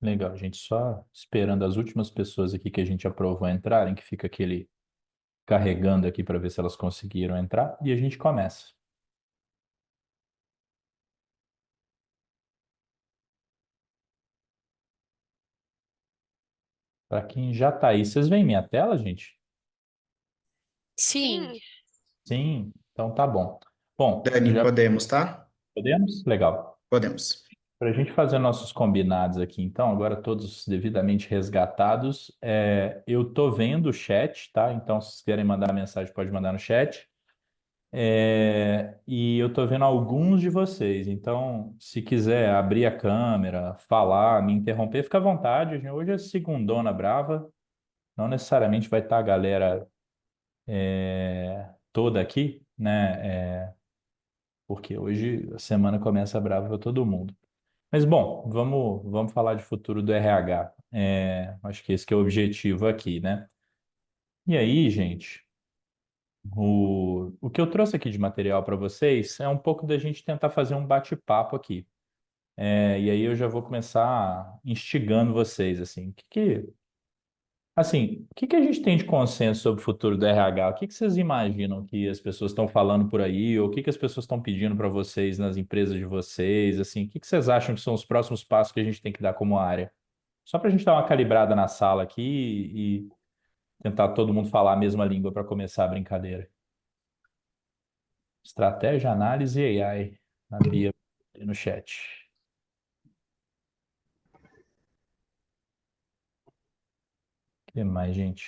Legal, gente. Só esperando as últimas pessoas aqui que a gente aprovou entrarem, que fica aquele carregando aqui para ver se elas conseguiram entrar, e a gente começa. Para quem já está aí, vocês veem minha tela, gente? Sim, Sim, então tá bom. Bom, Dani, já podemos, tá? podemos? Legal. Podemos. Para a gente fazer nossos combinados aqui, então, agora todos devidamente resgatados, eu tô vendo o chat, tá? Então, se vocês querem mandar mensagem, pode mandar no chat. E eu tô vendo alguns de vocês, então, se quiser abrir a câmera, falar, me interromper, fica à vontade. Hoje é segundona brava, não necessariamente vai estar a galera toda aqui, né? Porque hoje a semana começa brava para todo mundo. Mas, bom, vamos falar de futuro do RH. Acho que esse que é o objetivo aqui, né? E aí, gente, o que eu trouxe aqui de material para vocês é um pouco da gente tentar fazer um bate-papo aqui. E aí eu já vou começar instigando vocês, assim, o que que a gente tem de consenso sobre o futuro do RH? O que que vocês imaginam que as pessoas estão falando por aí? Ou o que que as pessoas estão pedindo para vocês nas empresas de vocês? Assim, o que que vocês acham que são os próximos passos que a gente tem que dar como área? Só para a gente dar uma calibrada na sala aqui e tentar todo mundo falar a mesma língua para começar a brincadeira. Estratégia, análise e AI. Na Bia e no chat. O que mais, gente?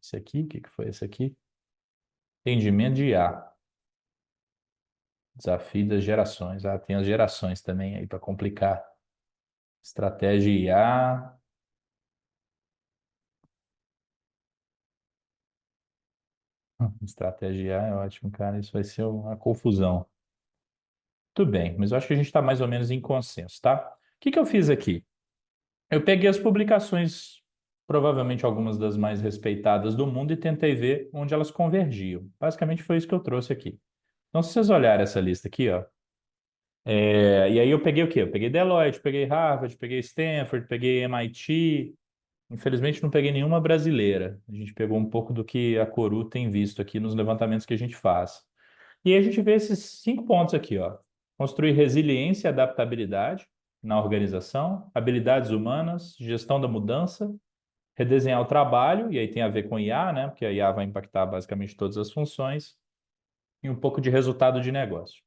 Esse aqui, o que que foi esse aqui? Entendimento de IA. Desafio das gerações. Ah, tem as gerações também aí para complicar. Estratégia IA. Estratégia IA é ótimo, cara. Isso vai ser uma confusão. Tudo bem, mas eu acho que a gente está mais ou menos em consenso, tá? O que que eu fiz aqui? Eu peguei as publicações, provavelmente algumas das mais respeitadas do mundo, e tentei ver onde elas convergiam. Basicamente foi isso que eu trouxe aqui. Então, se vocês olharem essa lista aqui, ó, e aí eu peguei o quê? Eu peguei Deloitte, peguei Harvard, peguei Stanford, peguei MIT. Infelizmente não peguei nenhuma brasileira. A gente pegou um pouco do que a Coru tem visto aqui nos levantamentos que a gente faz. E aí a gente vê esses 5 pontos aqui, ó. Construir resiliência e adaptabilidade na organização, habilidades humanas, gestão da mudança, redesenhar o trabalho, e aí tem a ver com IA, né? Porque a IA vai impactar basicamente todas as funções, e um pouco de resultado de negócio.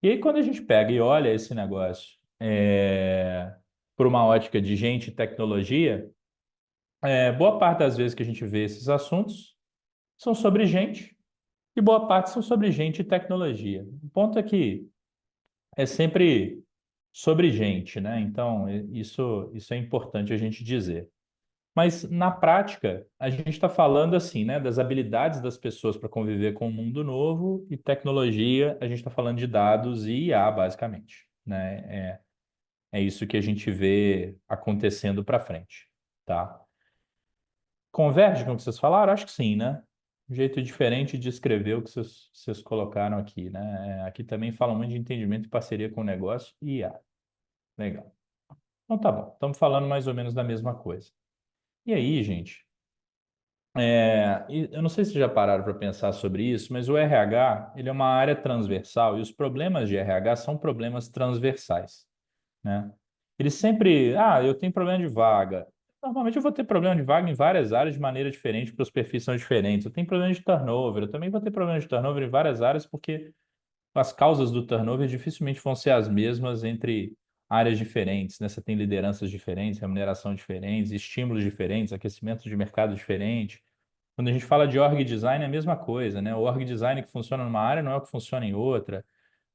E aí, quando a gente pega e olha esse negócio por uma ótica de gente e tecnologia, boa parte das vezes que a gente vê esses assuntos são sobre gente, e boa parte são sobre gente e tecnologia. O ponto é que é sempre sobre gente, né? Então, isso é importante a gente dizer. Mas, na prática, a gente está falando assim, né, das habilidades das pessoas para conviver com um mundo novo e tecnologia, a gente está falando de dados e IA, basicamente, né? É isso que a gente vê acontecendo para frente, tá? Converge com o que vocês falaram? Acho que sim, né? Um jeito diferente de escrever o que vocês colocaram aqui, né? Aqui também falam muito de entendimento e parceria com o negócio e IA. Legal. Então tá bom, estamos falando mais ou menos da mesma coisa. E aí, gente, e eu não sei se já pararam para pensar sobre isso, mas o RH, ele é uma área transversal e os problemas de RH são problemas transversais, né? Ele sempre, eu tenho problema de vaga. Normalmente eu vou ter problema de vaga em várias áreas de maneira diferente, porque os perfis são diferentes. Eu tenho problema de turnover, eu também vou ter problema de turnover em várias áreas, porque as causas do turnover dificilmente vão ser as mesmas entre áreas diferentes, né? Você tem lideranças diferentes, remuneração diferentes, estímulos diferentes, aquecimento de mercado diferente. Quando a gente fala de org design, é a mesma coisa, né? O org design que funciona numa área não é o que funciona em outra,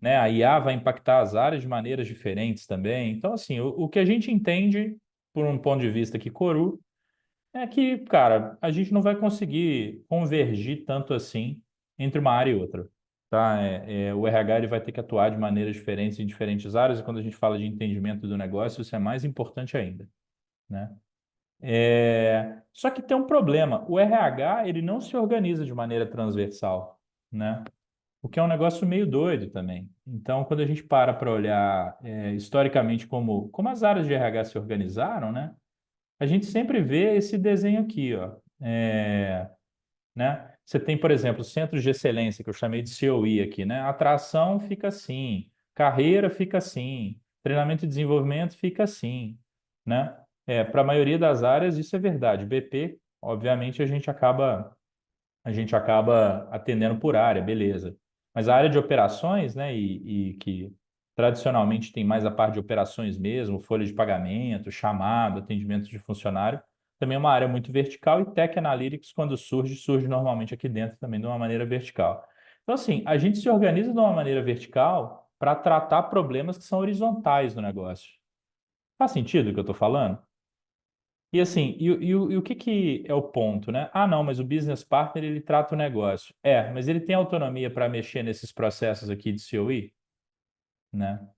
né? A IA vai impactar as áreas de maneiras diferentes também. Então, assim, o que a gente entende, por um ponto de vista aqui, Coru, é que, cara, a gente não vai conseguir convergir tanto assim entre uma área e outra, tá? O RH ele vai ter que atuar de maneiras diferentes em diferentes áreas, e quando a gente fala de entendimento do negócio, isso é mais importante ainda, né? Só que tem um problema, o RH ele não se organiza de maneira transversal, né? O que é um negócio meio doido também. Então, quando a gente para olhar historicamente como as áreas de RH se organizaram, né? A gente sempre vê esse desenho aqui, ó. Né? Você tem, por exemplo, centros de excelência, que eu chamei de COE aqui, né? Atração fica assim, carreira fica assim, treinamento e desenvolvimento fica assim, né? Para a maioria das áreas isso é verdade. BP, obviamente, a gente acaba atendendo por área, beleza. Mas a área de operações, né, e que tradicionalmente tem mais a parte de operações mesmo, folha de pagamento, chamado, atendimento de funcionário, também é uma área muito vertical e Tech Analytics, quando surge normalmente aqui dentro também de uma maneira vertical. Então, assim, a gente se organiza de uma maneira vertical para tratar problemas que são horizontais no negócio. Faz sentido o que eu estou falando? E assim, e o que é o ponto, né? Ah, não, mas o business partner ele trata o negócio. Mas ele tem autonomia para mexer nesses processos aqui de COE, né?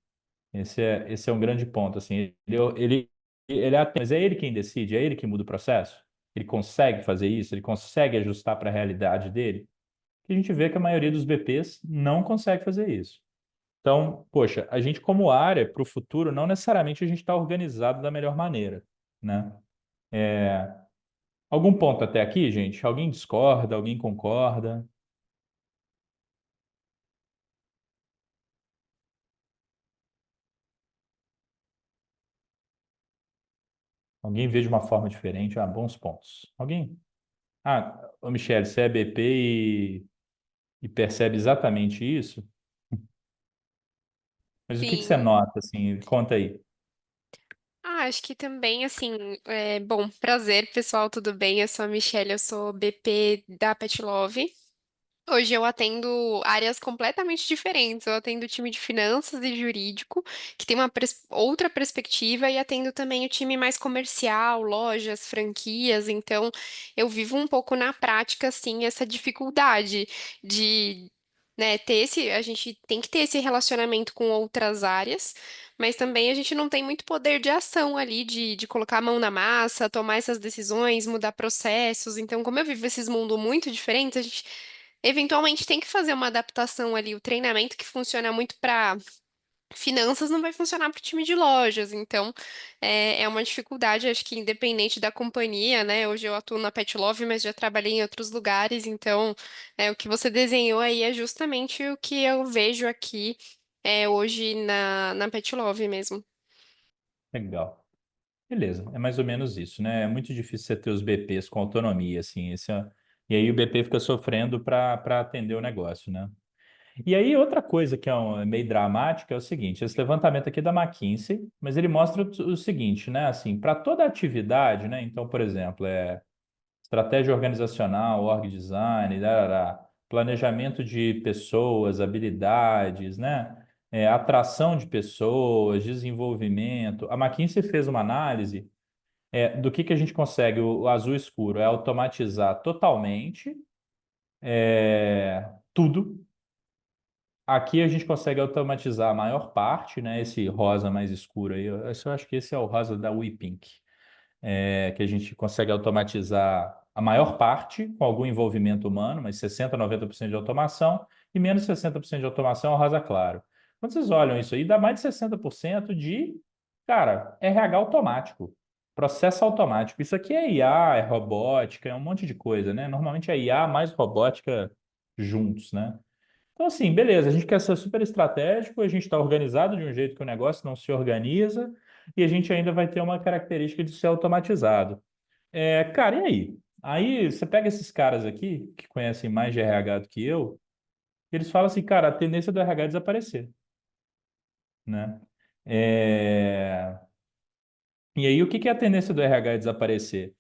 Esse é um grande ponto, assim. Mas é ele quem decide, é ele que muda o processo. Ele consegue fazer isso, ele consegue ajustar para a realidade dele. E a gente vê que a maioria dos BPs não consegue fazer isso. Então, poxa, a gente como área, para o futuro, não necessariamente a gente está organizado da melhor maneira, né? Algum ponto até aqui, gente? Alguém discorda? Alguém concorda? Alguém vê de uma forma diferente? Ah, bons pontos. Alguém? Ah, ô Michele, você é BP e percebe exatamente isso? Mas o que você Sim. nota, assim? Conta aí. Acho que também, assim, bom, prazer, pessoal, tudo bem? Eu sou a Michelle, eu sou BP da Pet Love. Hoje eu atendo áreas completamente diferentes. Eu atendo o time de finanças e jurídico, que tem uma outra perspectiva, e atendo também o time mais comercial, lojas, franquias. Então, eu vivo um pouco na prática, assim, essa dificuldade de, né, a gente tem que ter esse relacionamento com outras áreas, mas também a gente não tem muito poder de ação ali, de colocar a mão na massa, tomar essas decisões, mudar processos. Então, como eu vivo esses mundos muito diferentes, a gente eventualmente tem que fazer uma adaptação ali. O treinamento que funciona muito para finanças não vai funcionar para o time de lojas. Então, é uma dificuldade, acho que independente da companhia, né? Hoje eu atuo na Pet Love, mas já trabalhei em outros lugares. Então, o que você desenhou aí é justamente o que eu vejo aqui hoje na Pet Love mesmo. Legal. Beleza, é mais ou menos isso, né? É muito difícil você ter os BPs com autonomia, assim. E aí o BP fica sofrendo para atender o negócio, né? E aí, outra coisa que é meio dramática é o seguinte: esse levantamento aqui é da McKinsey, mas ele mostra o seguinte, né? Assim, para toda atividade, né? Então, por exemplo, estratégia organizacional, org design, darará, planejamento de pessoas, habilidades, né? Atração de pessoas, desenvolvimento. A McKinsey fez uma análise do que a gente consegue. O azul escuro é automatizar totalmente tudo. Aqui a gente consegue automatizar a maior parte, né? Esse rosa mais escuro aí, eu acho que esse é o rosa da WePink, que a gente consegue automatizar a maior parte com algum envolvimento humano, mas 60, 90% de automação, e menos 60% de automação é o rosa claro. Quando vocês olham isso aí, dá mais de 60% de, cara, RH automático, processo automático. Isso aqui é IA, é robótica, é um monte de coisa, né? Normalmente é IA mais robótica juntos, né? Então, assim, beleza, a gente quer ser super estratégico, a gente está organizado de um jeito que o negócio não se organiza, e a gente ainda vai ter uma característica de ser automatizado. Cara, e aí? Aí você pega esses caras aqui, que conhecem mais de RH do que eu, eles falam assim, cara, a tendência do RH é desaparecer, né? É, E aí, o que que é a tendência do RH é desaparecer?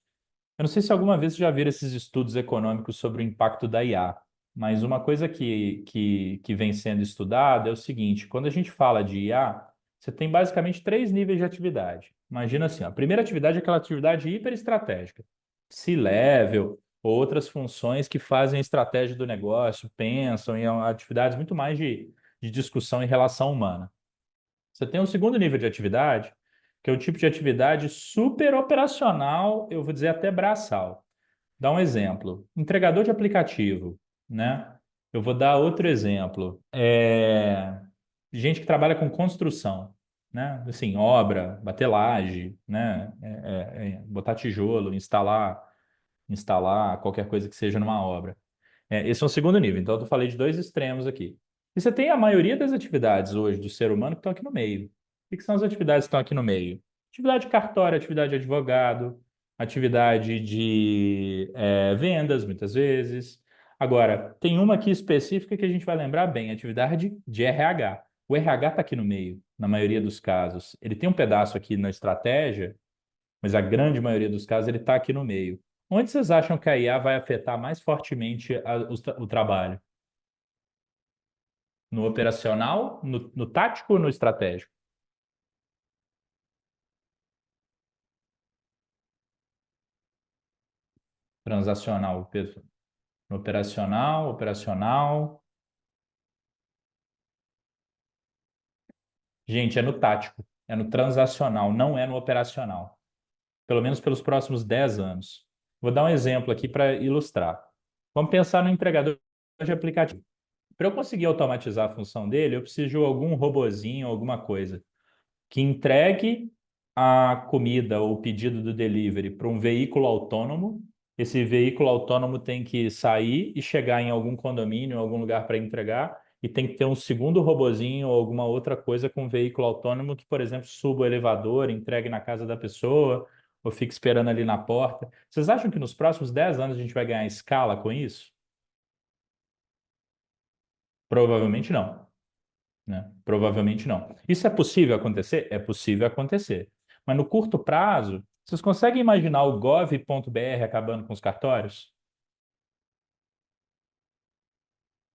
Eu não sei se alguma vez você já viram esses estudos econômicos sobre o impacto da IA, mas uma coisa que vem sendo estudada é o seguinte: quando a gente fala de IA, você tem basicamente três níveis de atividade. Imagina assim, ó, a primeira atividade é aquela atividade hiperestratégica, C-level, outras funções que fazem a estratégia do negócio, pensam em atividades muito mais de discussão em relação humana. Você tem um segundo nível de atividade, que é o tipo de atividade super operacional, eu vou dizer até braçal. Dá um exemplo. Entregador de aplicativo, né? Eu vou dar outro exemplo. Gente que trabalha com construção, né? Assim, obra, bater laje, né? Botar tijolo, instalar qualquer coisa que seja numa obra. Esse é um segundo nível. Então, eu falei de dois extremos aqui. E você tem a maioria das atividades hoje do ser humano que estão aqui no meio. O que são as atividades que estão aqui no meio? Atividade de cartório, atividade de advogado, atividade de vendas, muitas vezes. Agora, tem uma aqui específica que a gente vai lembrar bem, atividade de RH. O RH está aqui no meio, na maioria dos casos. Ele tem um pedaço aqui na estratégia, mas a grande maioria dos casos ele está aqui no meio. Onde vocês acham que a IA vai afetar mais fortemente o trabalho? No operacional, no tático ou no estratégico? Transacional, Pedro. No operacional, operacional. Gente, é no tático, é no transacional, não é no operacional. Pelo menos pelos próximos 10 anos. Vou dar um exemplo aqui para ilustrar. Vamos pensar no entregador de aplicativo. Para eu conseguir automatizar a função dele, eu preciso de algum robozinho, alguma coisa que entregue a comida ou o pedido do delivery para um veículo autônomo. Esse veículo autônomo tem que sair e chegar em algum condomínio, em algum lugar para entregar, e tem que ter um segundo robozinho ou alguma outra coisa com um veículo autônomo que, por exemplo, suba o elevador, entregue na casa da pessoa ou fique esperando ali na porta. Vocês acham que nos próximos 10 anos a gente vai ganhar escala com isso? Provavelmente não. Né? Provavelmente não. Isso é possível acontecer? É possível acontecer. Mas no curto prazo, vocês conseguem imaginar o gov.br acabando com os cartórios?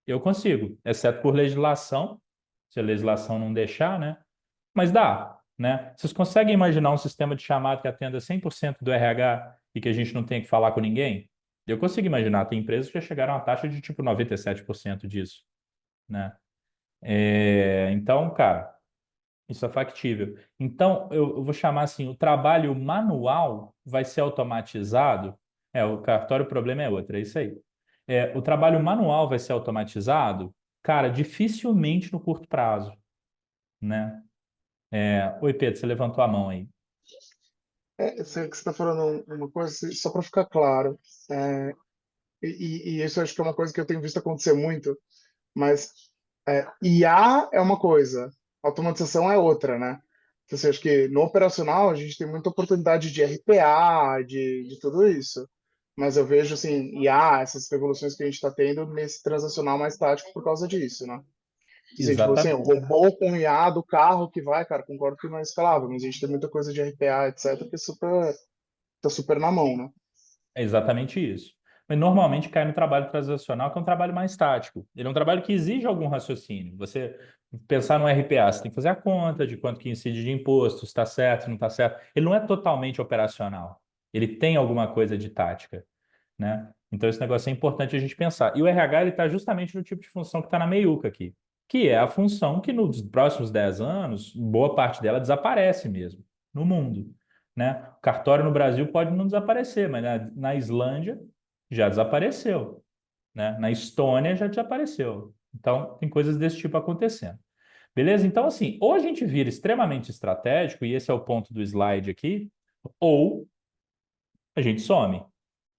Eu consigo, exceto por legislação, se a legislação não deixar, né? Mas dá, né? Vocês conseguem imaginar um sistema de chamada que atenda 100% do RH e que a gente não tenha que falar com ninguém? Eu consigo imaginar, tem empresas que já chegaram a taxa de tipo 97% disso, né? Então, cara, isso é factível. Então, eu vou chamar assim, o trabalho manual vai ser automatizado. O cartório, o problema é outro, é isso aí. O trabalho manual vai ser automatizado, cara, dificilmente no curto prazo, né? Oi, Pedro, você levantou a mão aí. Você está falando uma coisa, só para ficar claro, é, e isso eu acho que é uma coisa que eu tenho visto acontecer muito, mas IA é uma coisa, automatização é outra, né? Então, assim, acho que no operacional a gente tem muita oportunidade de RPA, de tudo isso, mas eu vejo, assim, IA, essas revoluções que a gente está tendo nesse transacional mais tático por causa disso, né? Se a gente for assim, o Exatamente. robô com IA do carro que vai, cara, concordo que não é escalável, mas a gente tem muita coisa de RPA, etc, que é super tá super na mão, né? É exatamente isso. Mas normalmente cai no trabalho transacional, que é um trabalho mais tático. Ele é um trabalho que exige algum raciocínio. Você pensar no RPA, você tem que fazer a conta de quanto que incide de imposto, se está certo, se não está certo. Ele não é totalmente operacional. Ele tem alguma coisa de tática, né? Então esse negócio é importante a gente pensar. E o RH ele está justamente no tipo de função que está na meiuca aqui, que é a função que nos próximos 10 anos, boa parte dela desaparece mesmo no mundo, né? O cartório no Brasil pode não desaparecer, mas na Islândia já desapareceu, né? Na Estônia já desapareceu. Então, tem coisas desse tipo acontecendo. Beleza? Então, assim, ou a gente vira extremamente estratégico, e esse é o ponto do slide aqui, ou a gente some.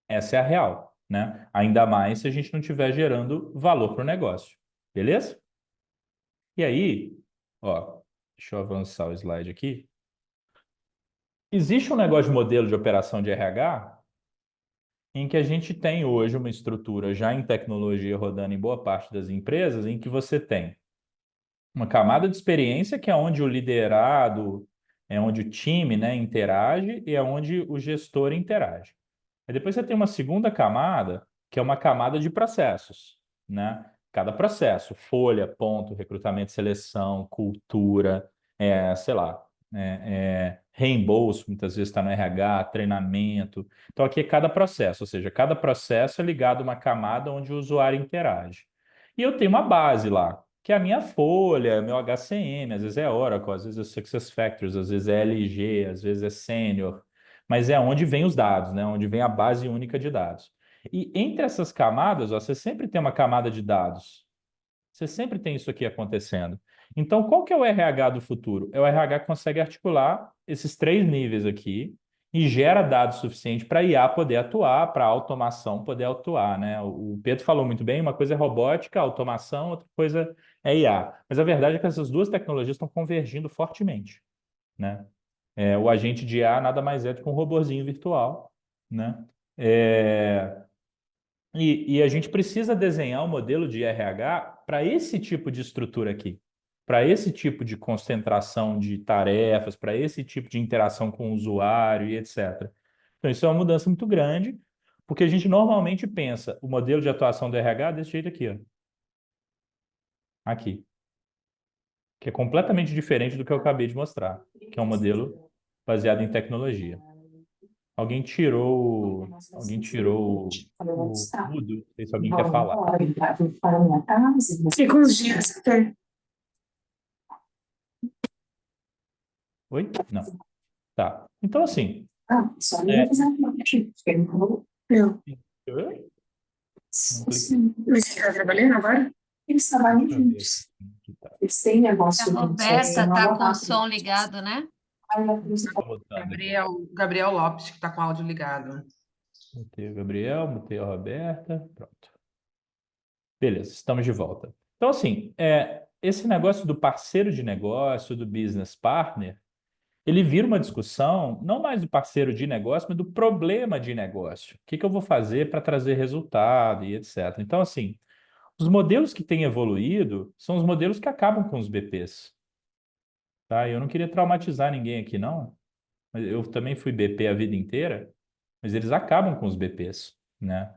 Essa é a real, né? Ainda mais se a gente não estiver gerando valor para o negócio. Beleza? E aí, ó, deixa eu avançar o slide aqui. Existe um negócio de modelo de operação de RH em que a gente tem hoje uma estrutura já em tecnologia rodando em boa parte das empresas, em que você tem uma camada de experiência que é onde o liderado, é onde o time, né, interage e é onde o gestor interage. Aí depois você tem uma segunda camada, que é uma camada de processos, né? Cada processo, folha, ponto, recrutamento, seleção, cultura, sei lá, reembolso, muitas vezes está no RH, treinamento. Então aqui é cada processo, ou seja, cada processo é ligado a uma camada onde o usuário interage. E eu tenho uma base lá. que é a minha folha, meu HCM, às vezes é Oracle, às vezes é SuccessFactors, às vezes é LG, às vezes é Senior, mas é onde vem os dados, né? Onde vem a base única de dados. E entre essas camadas, ó, você sempre tem uma camada de dados. Você sempre tem isso aqui acontecendo. Então, qual que é o RH do futuro? É o RH que consegue articular esses três níveis aqui e gera dados suficientes para a IA poder atuar, para a automação poder atuar, né? O Pedro falou muito bem, uma coisa é robótica, automação, outra coisa é IA. Mas a verdade é que essas duas tecnologias estão convergindo fortemente, né? O agente de IA nada mais é do que um robozinho virtual, né? É, e a gente precisa desenhar um modelo de RH para esse tipo de estrutura aqui, para esse tipo de concentração de tarefas, para esse tipo de interação com o usuário e etc. Então, isso é uma mudança muito grande, porque a gente normalmente pensa o modelo de atuação do RH desse jeito aqui, ó. Aqui, que é completamente diferente do que eu acabei de mostrar, que é um modelo baseado em tecnologia. Alguém tirou o mudo, não sei se alguém quer falar. Fica uns dias até. Oi? Não. Tá. Então, assim. Só É, não fazer uma aqui. Não. Oi? Não cliquei. Sim. Mas você está trabalhando agora? Eles trabalham Deixa eu ver juntos. aqui. Tá. Eles têm A negócio juntos. Roberta está com o som ligado, né? Tô botando aqui. Gabriel Lopes, que está com o áudio ligado. Botei o Gabriel, botei a Roberta. Pronto. Beleza, estamos de volta. Então, assim, esse negócio do parceiro de negócio, do business partner, ele vira uma discussão não mais do parceiro de negócio, mas do problema de negócio. O que que eu vou fazer para trazer resultado e etc. Então, assim, os modelos que têm evoluído são os modelos que acabam com os BPs. Tá? Eu não queria traumatizar ninguém aqui, não. Mas eu também fui BP a vida inteira, mas eles acabam com os BPs, né?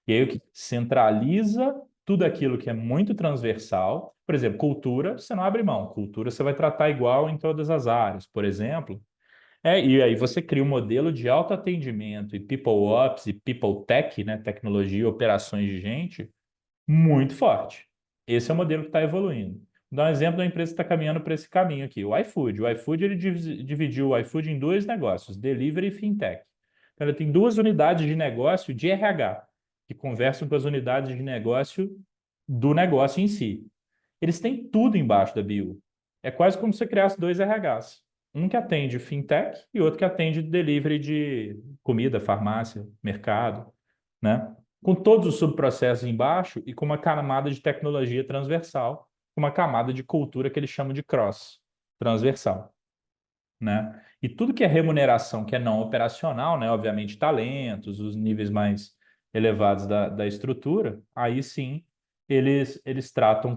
E aí o que centraliza tudo aquilo que é muito transversal. Por exemplo, cultura, você não abre mão. Cultura você vai tratar igual em todas as áreas, por exemplo. E aí você cria um modelo de autoatendimento e people ops e people tech, né? Tecnologia e operações de gente, muito forte. Esse é o modelo que está evoluindo. Vou dar um exemplo da empresa que está caminhando para esse caminho aqui, o iFood. O iFood ele dividiu o iFood em dois negócios, delivery e fintech. Então, ele tem duas unidades de negócio de RH, que conversam com as unidades de negócio do negócio em si. Eles têm tudo embaixo da BU. É quase como se você criasse dois RHs. Um que atende fintech e outro que atende delivery de comida, farmácia, mercado, né? Com todos os subprocessos embaixo e com uma camada de tecnologia transversal, com uma camada de cultura que eles chamam de cross, transversal, né? E tudo que é remuneração, que é não operacional, né? Obviamente, talentos, os níveis mais elevados da estrutura, aí sim eles tratam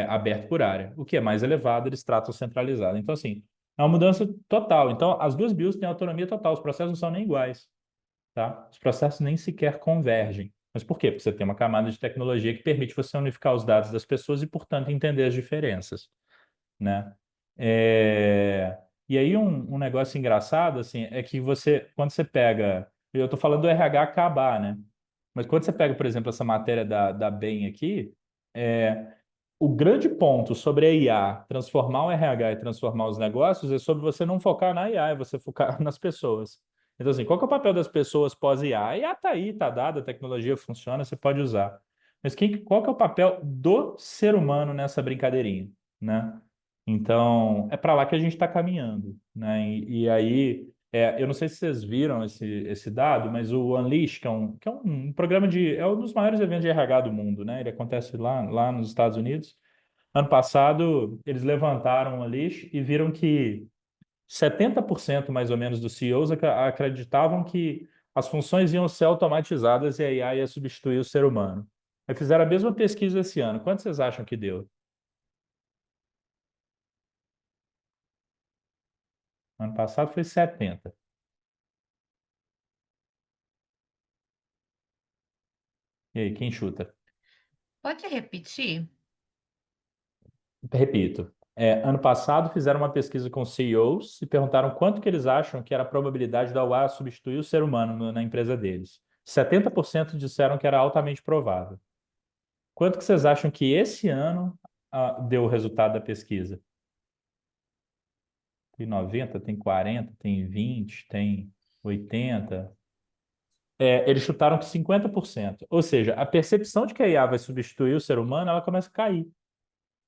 aberto por área. O que é mais elevado, eles tratam centralizado. Então, assim, é uma mudança total. Então, as duas BIOS têm autonomia total, os processos não são nem iguais, tá? Os processos nem sequer convergem. Mas por quê? Porque você tem uma camada de tecnologia que permite você unificar os dados das pessoas e, portanto, entender as diferenças, né? E aí um negócio engraçado, assim, é que quando você pega, eu estou falando do RH acabar, né? Mas quando você pega, por exemplo, essa matéria da BEM aqui, o grande ponto sobre a IA, transformar o RH e transformar os negócios, é sobre você não focar na IA, é você focar nas pessoas. Então, assim, qual que é o papel das pessoas pós-IA? A IA está aí, está dada, a tecnologia funciona, você pode usar. Mas qual que é o papel do ser humano nessa brincadeirinha, né? Então, é para lá que a gente está caminhando, né? E aí, eu não sei se vocês viram esse dado, mas o Unleash, que é um programa é um dos maiores eventos de RH do mundo, né? Ele acontece lá nos Estados Unidos. Ano passado, eles levantaram o Unleash e viram que 70% mais ou menos dos CEOs acreditavam que as funções iam ser automatizadas e a IA ia substituir o ser humano. Aí fizeram a mesma pesquisa esse ano. Quanto vocês acham que deu? Ano passado foi 70. E aí, quem chuta? Pode repetir? Repito. Ano passado fizeram uma pesquisa com CEOs e perguntaram quanto que eles acham que era a probabilidade da IA substituir o ser humano na empresa deles. 70% disseram que era altamente provável. Quanto que vocês acham que esse ano deu o resultado da pesquisa? Tem 90, tem 40, tem 20, tem 80. Eles chutaram que 50%. Ou seja, a percepção de que a IA vai substituir o ser humano, ela começa a cair.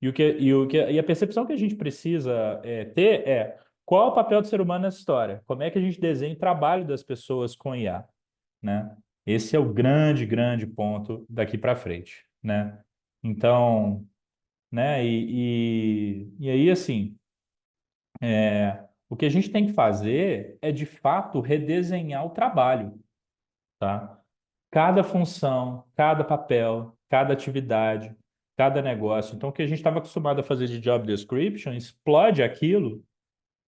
E a percepção que a gente precisa ter é qual é o papel do ser humano nessa história? Como é que a gente desenha o trabalho das pessoas com IA, né? Esse é o grande, grande ponto daqui para frente, né? Então, né? E aí, assim, o que a gente tem que fazer é, de fato, redesenhar o trabalho, tá? Cada função, cada papel, cada atividade, cada negócio. Então, o que a gente estava acostumado a fazer de job description, explode aquilo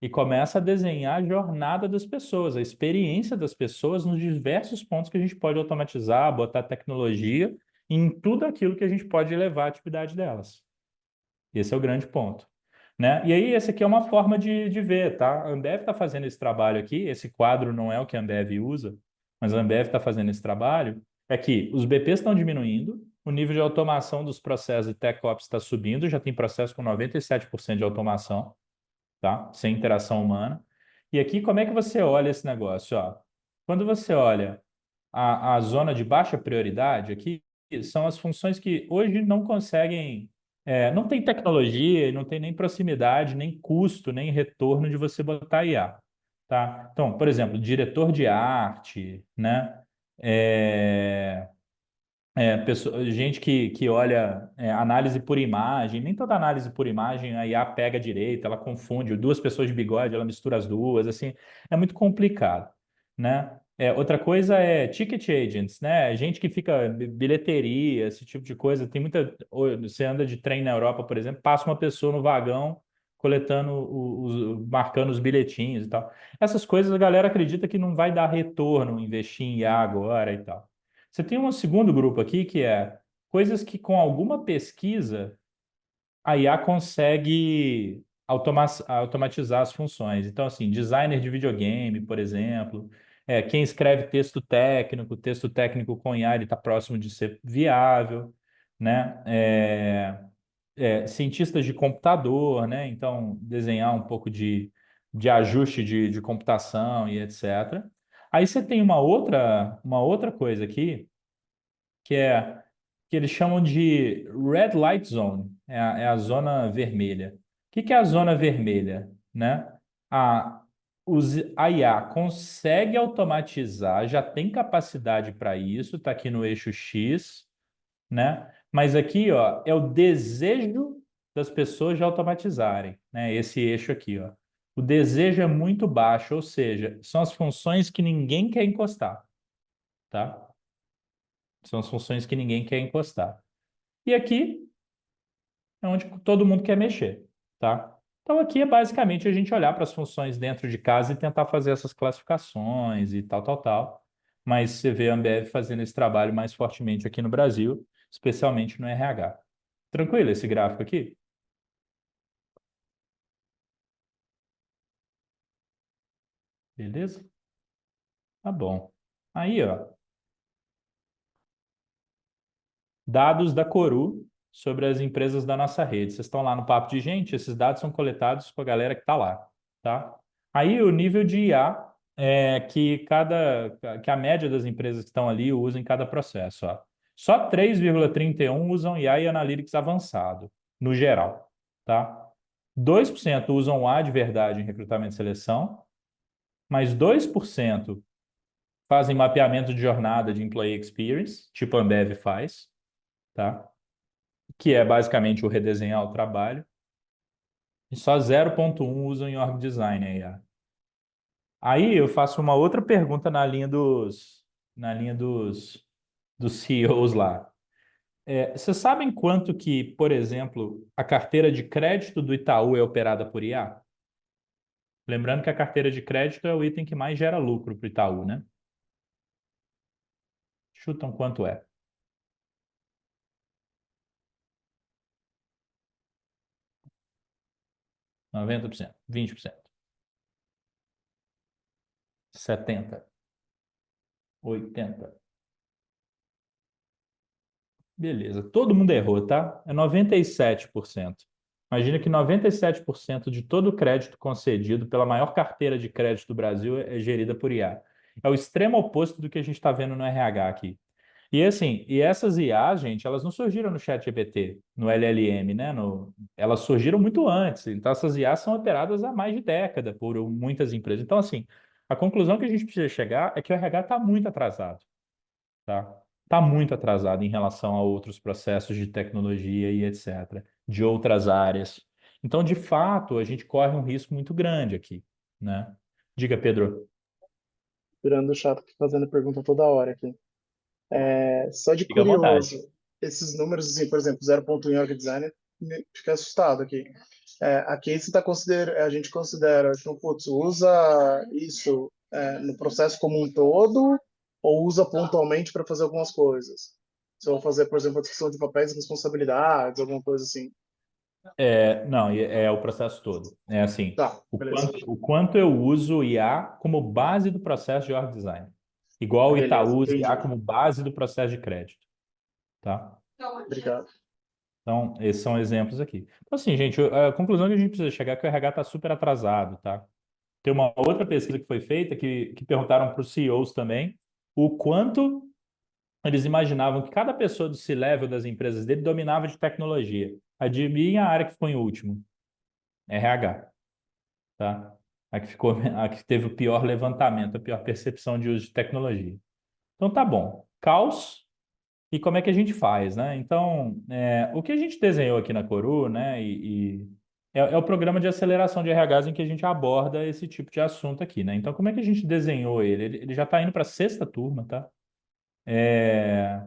e começa a desenhar a jornada das pessoas, a experiência das pessoas nos diversos pontos que a gente pode automatizar, botar tecnologia em tudo aquilo que a gente pode levar a atividade delas. Esse é o grande ponto. Né? E aí, esse aqui é uma forma de ver, tá? A Ambev está fazendo esse trabalho aqui, esse quadro não é o que a Ambev usa, mas a Ambev está fazendo esse trabalho, é que os BPs estão diminuindo, o nível de automação dos processos de Tech Ops está subindo, já tem processo com 97% de automação, tá? Sem interação humana. E aqui, como é que você olha esse negócio? Ó? Quando você olha a zona de baixa prioridade, aqui são as funções que hoje não conseguem, não tem tecnologia, não tem nem proximidade, nem custo, nem retorno de você botar IA, tá? Então, por exemplo, diretor de arte, né? É, gente que olha análise por imagem, nem toda análise por imagem a IA pega direito, ela confunde duas pessoas de bigode, ela mistura as duas, assim, é muito complicado, né? Outra coisa é ticket agents, né? Gente que fica bilheteria, esse tipo de coisa. Tem muita. Você anda de trem na Europa, por exemplo, passa uma pessoa no vagão coletando, marcando os bilhetinhos e tal. Essas coisas a galera acredita que não vai dar retorno investir em IA agora e tal. Você tem um segundo grupo aqui que é coisas que com alguma pesquisa a IA consegue automatizar as funções. Então, assim, designer de videogame, por exemplo, quem escreve texto técnico com IA ele está próximo de ser viável, né? Cientistas de computador, né? Então, desenhar um pouco de ajuste de computação e etc. Aí você tem uma outra coisa aqui que é que eles chamam de Red Light Zone, é a zona vermelha. O que é a zona vermelha, né? A, a IA consegue automatizar, já tem capacidade para isso, está aqui no eixo X, né? Mas aqui, ó, é o desejo das pessoas de automatizarem, né? Esse eixo aqui, ó. O desejo é muito baixo, ou seja, são as funções que ninguém quer encostar, tá? São as funções que ninguém quer encostar. E aqui é onde todo mundo quer mexer, tá? Então aqui é basicamente a gente olhar para as funções dentro de casa e tentar fazer essas classificações e tal, tal, tal. Mas você vê a Ambev fazendo esse trabalho mais fortemente aqui no Brasil, especialmente no RH. Tranquilo esse gráfico aqui? Beleza? Tá bom. Aí, ó, dados da Coru sobre as empresas da nossa rede. Vocês estão lá no papo de gente, esses dados são coletados com a galera que está lá, tá? Aí o nível de IA que a média das empresas que estão ali usa em cada processo, ó. Só 3,31 usam IA e Analytics avançado, no geral, tá? 2% usam IA de verdade em recrutamento e seleção, mas 2% fazem mapeamento de jornada de employee experience, tipo a Ambev faz, tá? Que é basicamente o redesenhar o trabalho, e só 0,1 usam em org design a IA. Aí eu faço uma outra pergunta na linha dos CEOs lá. Vocês sabem quanto que, por exemplo, a carteira de crédito do Itaú é operada por IA? Lembrando que a carteira de crédito é o item que mais gera lucro para o Itaú, né? Chutam quanto é? 90%, 20%, 70%, 80%. Beleza. Todo mundo errou, tá? É 97%. Imagina que 97% de todo o crédito concedido pela maior carteira de crédito do Brasil é gerida por IA. É o extremo oposto do que a gente está vendo no RH aqui. E assim, e essas IAs, gente, elas não surgiram no ChatGPT, no LLM, né? Elas surgiram muito antes. Então, essas IAs são operadas há mais de década por muitas empresas. Então, assim, a conclusão que a gente precisa chegar é que o RH está muito atrasado, tá? Está muito atrasado em relação a outros processos de tecnologia e etc., de outras áreas. Então, de fato, a gente corre um risco muito grande aqui, né? Diga, Pedro. Virando o chato aqui, fazendo pergunta toda hora aqui. Só de Fica à vontade. curioso, esses números, assim, por exemplo, 0,1 em org design, fica assustado aqui. Aqui a gente considera, então, putz, usa isso no processo como um todo ou usa pontualmente para fazer algumas coisas? Se eu vou fazer, por exemplo, a discussão de papéis e responsabilidades, alguma coisa assim. Não, é o processo todo. É assim, Tá, beleza. o quanto eu uso o IA como base do processo de org design. Igual o Beleza, Itaú usa entendi. IA como base do processo de crédito, tá? Obrigado. Então, esses são exemplos aqui. Então, assim, gente, a conclusão que a gente precisa chegar é que o RH está super atrasado, tá? Tem uma outra pesquisa que foi feita que perguntaram para os CEOs também o quanto eles imaginavam que cada pessoa do C-level das empresas dele dominava de tecnologia. Adivinha a área que ficou em último? RH, tá? A que ficou, a que teve o pior levantamento, a pior percepção de uso de tecnologia. Então tá bom. Caos e como é que a gente faz, né? Então, o que a gente desenhou aqui na Coru, né? É o programa de aceleração de RHs em que a gente aborda esse tipo de assunto aqui, né? Então, como é que a gente desenhou ele? Ele já está indo para a sexta turma, tá? É,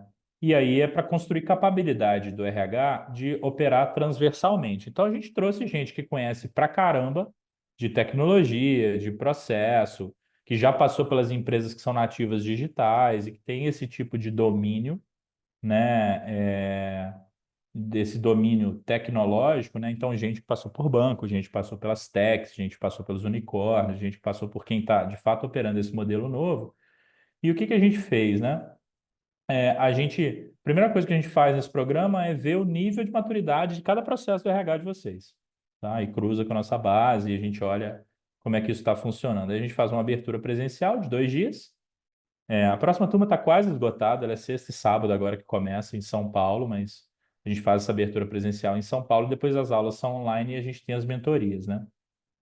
E aí é para construir capacidade do RH de operar transversalmente. Então, a gente trouxe gente que conhece pra caramba de tecnologia, de processo, que já passou pelas empresas que são nativas digitais e que tem esse tipo de domínio, né? Desse domínio tecnológico, né? Então, gente que passou por banco, gente que passou pelas techs, gente que passou pelos unicórnios, gente que passou por quem está de fato operando esse modelo novo. E o que que a gente fez, né? A primeira coisa que a gente faz nesse programa é ver o nível de maturidade de cada processo do RH de vocês, tá? E cruza com a nossa base e a gente olha como é que isso está funcionando. Aí a gente faz uma abertura presencial de 2 dias. A próxima turma está quase esgotada, ela é sexta e sábado agora que começa em São Paulo, mas a gente faz essa abertura presencial em São Paulo, depois as aulas são online e a gente tem as mentorias, né?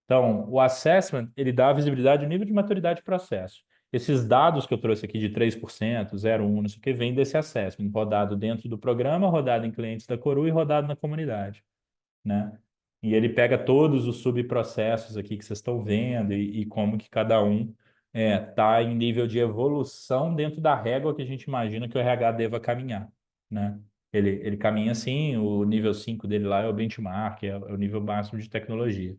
Então, o assessment, ele dá a visibilidade do nível de maturidade do processo. Esses dados que eu trouxe aqui de 3%, 0,1, não sei o que, vem desse assessment, rodado dentro do programa, rodado em clientes da Coru e rodado na comunidade, né? E ele pega todos os subprocessos aqui que vocês estão vendo e como que cada um está em nível de evolução dentro da régua que a gente imagina que o RH deva caminhar, né? Ele caminha assim, o nível 5 dele lá é o benchmark, é o nível máximo de tecnologia.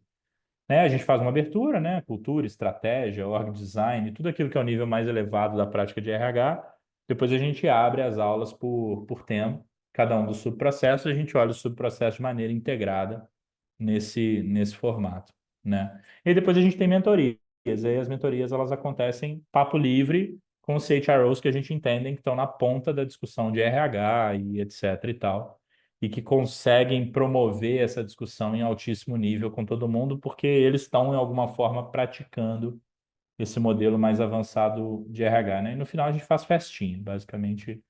A gente faz uma abertura, né? Cultura, estratégia, org design, tudo aquilo que é o nível mais elevado da prática de RH. Depois a gente abre as aulas por tema, cada um dos subprocessos, a gente olha o subprocesso de maneira integrada nesse formato, né? E depois a gente tem mentorias. E aí as mentorias elas acontecem papo livre com os CHROs que a gente entende que estão na ponta da discussão de RH e etc e tal, e que conseguem promover essa discussão em altíssimo nível com todo mundo, porque eles estão, em alguma forma, praticando esse modelo mais avançado de RH, né? E no final a gente faz festinha, basicamente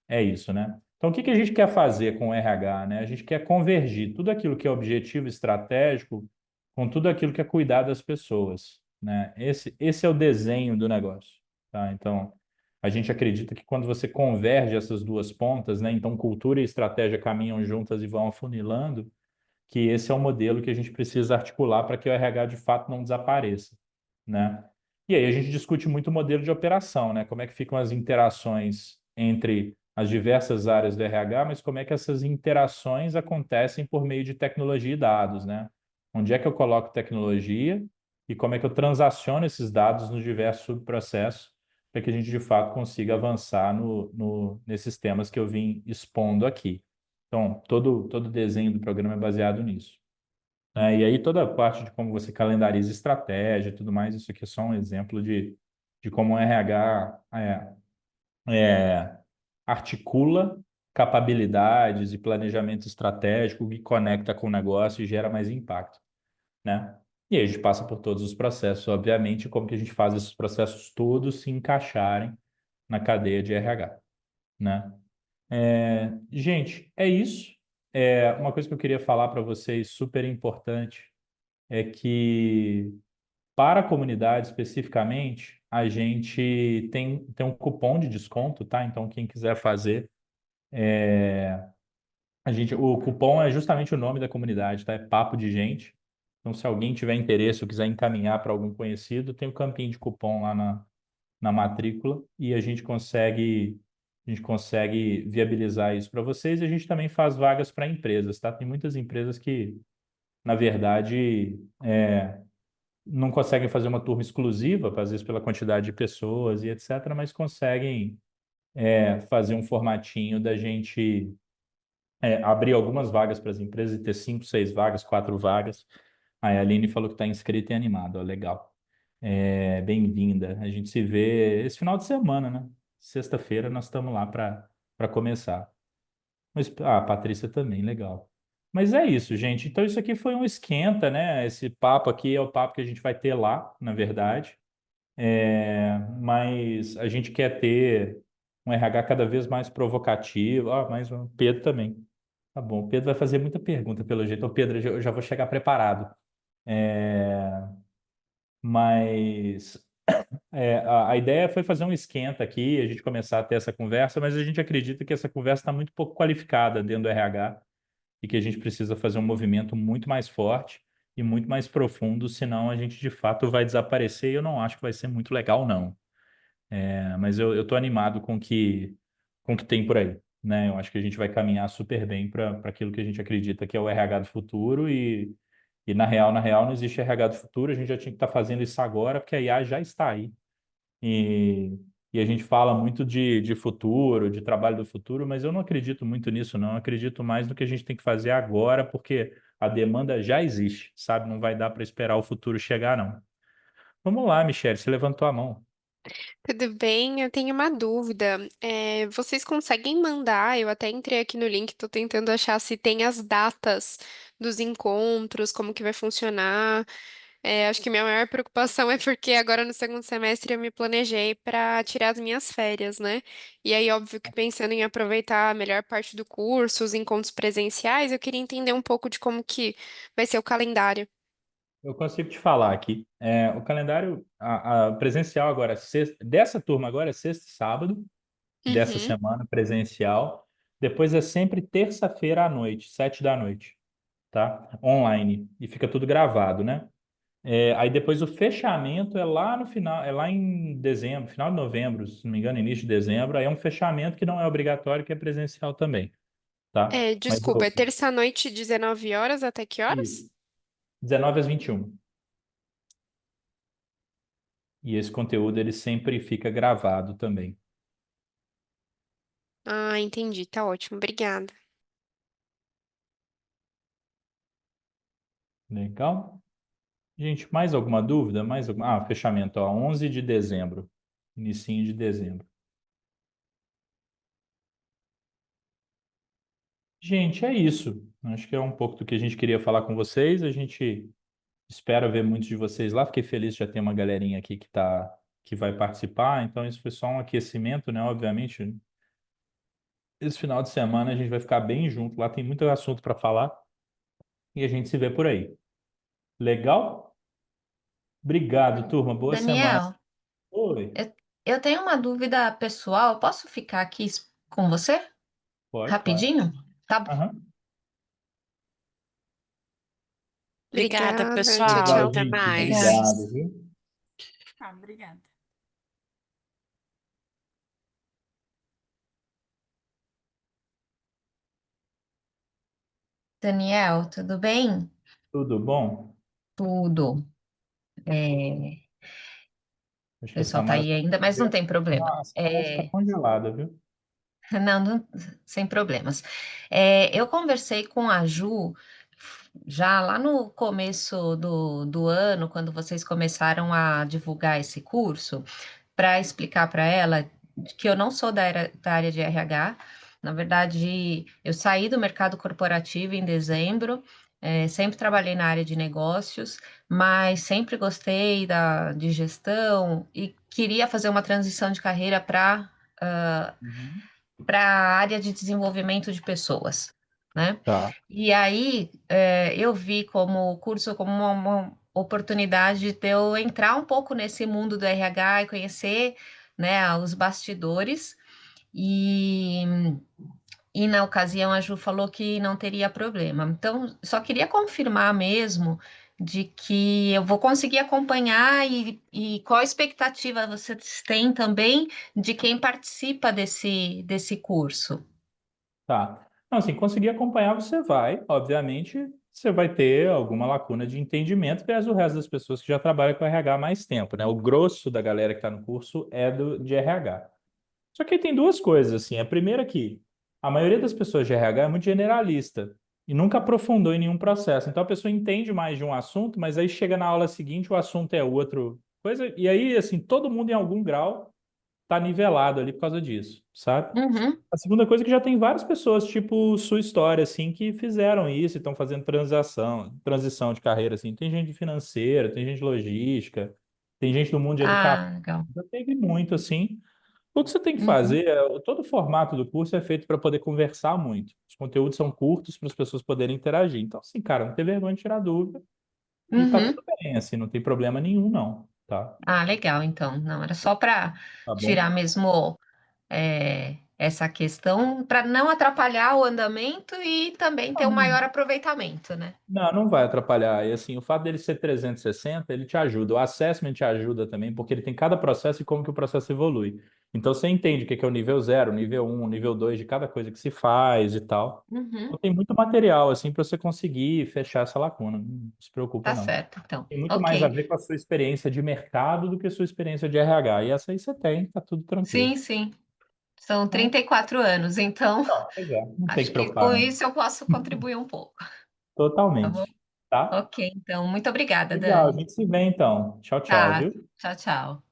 é isso, né? Então, o que que a gente quer fazer com o RH, né? A gente quer convergir tudo aquilo que é objetivo estratégico com tudo aquilo que é cuidar das pessoas, né? Esse é o desenho do negócio, tá? Então, a gente acredita que quando você converge essas duas pontas, né? Então, cultura e estratégia caminham juntas e vão afunilando, que esse é o modelo que a gente precisa articular para que o RH de fato não desapareça, né? E aí a gente discute muito o modelo de operação, né? Como é que ficam as interações entre as diversas áreas do RH, mas como é que essas interações acontecem por meio de tecnologia e dados, né? Onde é que eu coloco tecnologia e como é que eu transaciono esses dados nos diversos subprocessos para que a gente de fato consiga avançar nesses temas que eu vim expondo aqui. Então, todo o desenho do programa é baseado nisso, né? E aí toda a parte de como você calendariza estratégia e tudo mais, isso aqui é só um exemplo de como o RH articula capabilidades e planejamento estratégico que conecta com o negócio e gera mais impacto, né? E aí a gente passa por todos os processos, obviamente, como que a gente faz esses processos todos se encaixarem na cadeia de RH, né? Gente, é isso. Uma coisa que eu queria falar para vocês, super importante, é que para a comunidade especificamente, a gente tem um cupom de desconto, tá? Então, quem quiser fazer, o cupom é justamente o nome da comunidade, tá? É Papo de Gente. Então, se alguém tiver interesse ou quiser encaminhar para algum conhecido, tem o campinho de cupom lá na matrícula e a gente consegue viabilizar isso para vocês e a gente também faz vagas para empresas, tá? Tem muitas empresas que, na verdade, não conseguem fazer uma turma exclusiva, às vezes pela quantidade de pessoas e etc., mas conseguem fazer um formatinho da gente abrir algumas vagas para as empresas e ter 5, 6 vagas, 4 vagas. Aí a Aline falou que está inscrita e animada, ó, legal. Bem-vinda. A gente se vê esse final de semana, né? Sexta-feira nós estamos lá para começar. Mas, a Patrícia também, legal. Mas é isso, gente. Então isso aqui foi um esquenta, né? Esse papo aqui é o papo que a gente vai ter lá, na verdade. Mas a gente quer ter um RH cada vez mais provocativo. Mais um. Pedro também. Tá bom. O Pedro vai fazer muita pergunta, pelo jeito. Ô, Pedro, eu já vou chegar preparado. É, Mas a ideia foi fazer um esquenta aqui, a gente começar a ter essa conversa, mas a gente acredita que essa conversa está muito pouco qualificada dentro do RH e que a gente precisa fazer um movimento muito mais forte e muito mais profundo, senão a gente de fato vai desaparecer e eu não acho que vai ser muito legal, não. Mas eu estou animado com o que tem por aí, né? Eu acho que a gente vai caminhar super bem para aquilo que a gente acredita que é o RH do futuro e na real não existe RH do futuro, a gente já tinha que estar fazendo isso agora, porque a IA já está aí. E, e a gente fala muito de futuro, de trabalho do futuro, mas eu não acredito muito nisso, não. Eu acredito mais no que a gente tem que fazer agora, porque a demanda já existe, sabe? Não vai dar para esperar o futuro chegar, não. Vamos lá, Michelle, você levantou a mão. Tudo bem? Eu tenho uma dúvida. Vocês conseguem mandar? Eu até entrei aqui no link, estou tentando achar se tem as datas dos encontros, como que vai funcionar. Acho que minha maior preocupação é porque agora no segundo semestre eu me planejei para tirar as minhas férias, né? E aí, óbvio que pensando em aproveitar a melhor parte do curso, os encontros presenciais, eu queria entender um pouco de como que vai ser o calendário. Eu consigo te falar aqui. O calendário a presencial agora, dessa turma agora é sexta e sábado, dessa Uhum. semana presencial. Depois é sempre terça-feira à noite, 7 da noite, tá? Online. E fica tudo gravado, né? Aí depois o fechamento é lá no final, é lá em dezembro, final de novembro, se não me engano, início de dezembro. Aí é um fechamento que não é obrigatório, que é presencial também, tá? Mas Desculpa, é terça-noite, 19 horas até que isso, horas? 19 às 21. E esse conteúdo ele sempre fica gravado também. Ah, entendi, tá ótimo, obrigada. Legal? Gente, mais alguma dúvida? Fechamento, ó, 11 de dezembro. Inicinho de dezembro. Gente, é isso. Acho que é um pouco do que a gente queria falar com vocês. A gente espera ver muitos de vocês lá. Fiquei feliz de já ter uma galerinha aqui que vai participar. Então, isso foi só um aquecimento, né? Obviamente, esse final de semana a gente vai ficar bem junto. Lá tem muito assunto para falar e a gente se vê por aí. Legal? Obrigado, turma. Boa semana. Daniel, Oi. eu tenho uma dúvida pessoal. Posso ficar aqui com você? Pode, claro. Rapidinho? Tá bom. Aham. Obrigada, Obrigada, tchau, pessoal. Legal, tchau. Até gente. Obrigada. mais. Obrigado, viu? Ah, obrigada. Daniel, tudo bem? Tudo bom? Tudo. O Acho que a pessoal tá Samara aí ainda, mas não tem problema. Nossa, a Samara está congelada, viu? Não, sem problemas. Eu conversei com a Ju já lá no começo do ano, quando vocês começaram a divulgar esse curso, para explicar para ela que eu não sou da área de RH, Na verdade, eu saí do mercado corporativo em dezembro, sempre trabalhei na área de negócios, mas sempre gostei de gestão e queria fazer uma transição de carreira Uhum. para a área de desenvolvimento de pessoas, né? Tá. E aí eu vi como o curso como uma oportunidade de eu entrar um pouco nesse mundo do RH e conhecer, né, os bastidores. E, e na ocasião a Ju falou que não teria problema. Então, só queria confirmar mesmo de que eu vou conseguir acompanhar e qual a expectativa vocês têm também de quem participa desse curso. Tá. Não, assim, conseguir acompanhar você vai, obviamente, você vai ter alguma lacuna de entendimento versus o resto das pessoas que já trabalham com RH há mais tempo, né? O grosso da galera que está no curso é de RH. Só que aí tem duas coisas, assim. A primeira é que a maioria das pessoas de RH é muito generalista e nunca aprofundou em nenhum processo. Então a pessoa entende mais de um assunto, mas aí chega na aula seguinte, o assunto é outro coisa, e aí, assim, todo mundo em algum grau tá nivelado ali por causa disso, sabe? Uhum. A segunda coisa é que já tem várias pessoas, tipo sua história, assim, que fizeram isso e estão fazendo transição de carreira, assim. Tem gente de financeira, tem gente de logística, tem gente do mundo de educação. Ah, legal. Já teve muito, assim. O que você tem que Uhum. fazer, todo o formato do curso é feito para poder conversar muito. Os conteúdos são curtos para as pessoas poderem interagir. Então, assim, cara, não tem vergonha de tirar dúvida e tá Uhum. tudo bem, assim, não tem problema nenhum, não, tá? Ah, legal, então. Não, era só para Tá tirar bom? mesmo essa questão, para não atrapalhar o andamento e também ter um maior aproveitamento, né? Não, não vai atrapalhar. E assim, o fato dele ser 360, ele te ajuda. O assessment te ajuda também, porque ele tem cada processo e como que o processo evolui. Então você entende o que é o nível 0, nível 1, nível 2 de cada coisa que se faz e tal. Uhum. Então tem muito material assim para você conseguir fechar essa lacuna. Não se preocupa, Tá não. certo, então. Tem muito mais a Ok. ver com a sua experiência de mercado do que a sua experiência de RH. E essa aí você tem, tá tudo tranquilo. Sim, sim. São Então, 34 anos, então pois é, não tem que acho que preocupar, com não. isso eu posso contribuir um pouco, tá bom? Totalmente. Tá? Ok, então, muito obrigada, Legal, a Dani. gente se vê então. Tchau, tchau, Tá, viu? tchau, tchau.